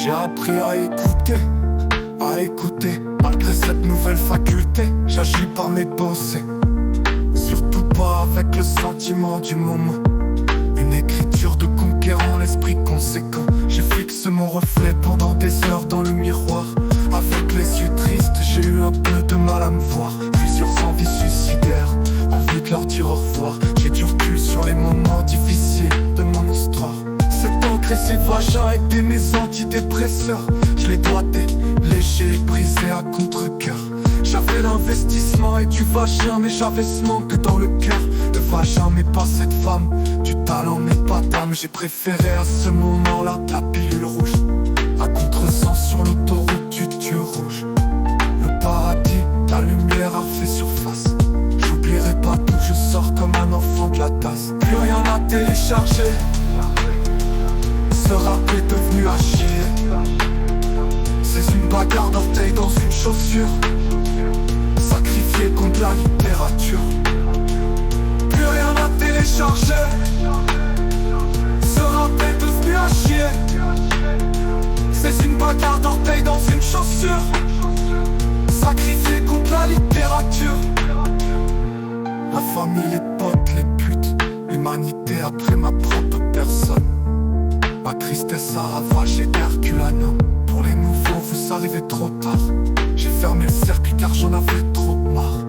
J'ai appris à écouter. Malgré cette nouvelle faculté, j'agis par mes pensées. Surtout pas avec le sentiment du moment. Une écriture de conquérant, l'esprit conséquent. Je fixe mon reflet pendant des heures dans le miroir. Avec les yeux tristes, j'ai eu un peu de mal à me voir. Plusieurs envies suicidaires, envie de leur dire au revoir. J'ai du recul sur les moments difficiles de mon histoire. Cet encre et ces vagins étaient mes antidépresseurs. Je les doigtais, légers et brisés à contre-cœur. J'avais l'investissement et du vagin, mais j'avais ce manque dans le cœur. Le vagin mais pas cette femme, du talent mais pas d'âme. J'ai préféré à ce moment-là la pilule rouge. À contresens sur l'autoroute du Dieu rouge. Le paradis, la lumière a fait surface. J'oublierai pas tout, je sors comme un enfant de la tasse. Plus rien à télécharger. Ce rap est devenu à chier. C'est une bagarre d'orteils dans une chaussure. Sacrifié contre la littérature. Plus rien à télécharger. Ce rap est devenu à chier. C'est une bagarre d'orteils dans une chaussure. Sacrifié contre la littérature. La famille, les potes, les putes. L'humanité après ma propre personne. Ma tristesse a ravagé Herculano. Pour les nouveaux, vous arrivez trop tard. J'ai fermé le cercle car j'en avais trop marre.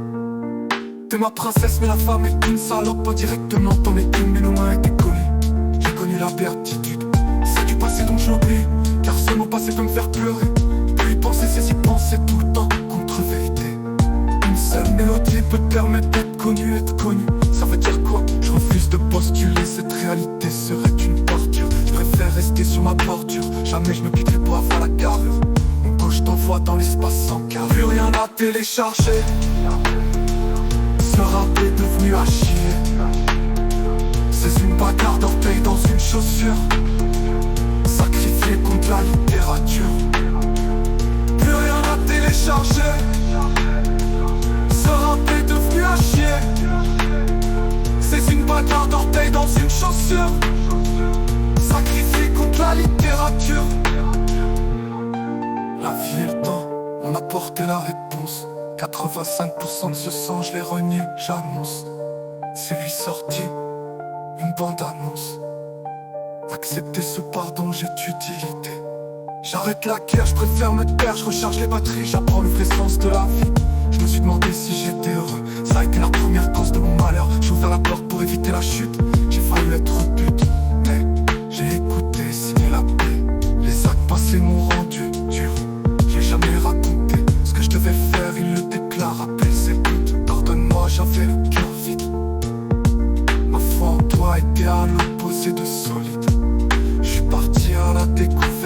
T'es ma princesse mais la femme est une salope. Pas directement ton écume mais nos mains étaient collées. J'ai connu la béatitude. C'est du passé dont j'oublie. Car ce mot passé peut me faire pleurer. Puis penser c'est y penser tout le temps contre vérité. Une seule mélodie peut te permettre d'être connu, être connu. Ça veut dire quoi? Je refuse de postuler, cette réalité serait une torture. Je préfère rester sur ma bordure. Jamais je me quitterai pour avoir la carrure. Mon gauche t'envoie dans l'espace sans carrure. Plus rien à télécharger. Ce rap est devenu à chier. C'est une bagarre d'orteils dans une chaussure. Sacrifié contre la littérature. Plus rien à télécharger. Ce rap est devenu à chier. C'est une bagarre d'orteils dans une chaussure. Sacrifié contre la littérature. La vie et le temps m'ont apporté la réponse. 85% de ce sang je l'ai renié, j'annonce. C'est lui sorti, une bande-annonce. Accepter ce pardon, j'ai d'utilité. J'arrête la guerre, je préfère me taire. Je recharge les batteries, j'apprends le vrai sens de la vie. Je me suis demandé si j'étais heureux. Ça a été la première cause de mon malheur. J'ai ouvert la porte pour éviter la chute. J'ai failli être but, mais j'ai écouté, signé la paix. Les actes passés m'ont rendu dur. J'ai jamais raconté ce que je devais faire, il le déclare après ses doutes. Pardonne-moi, j'avais le cœur vide. Ma foi en toi était à l'opposé de solide. Je suis parti à la découverte.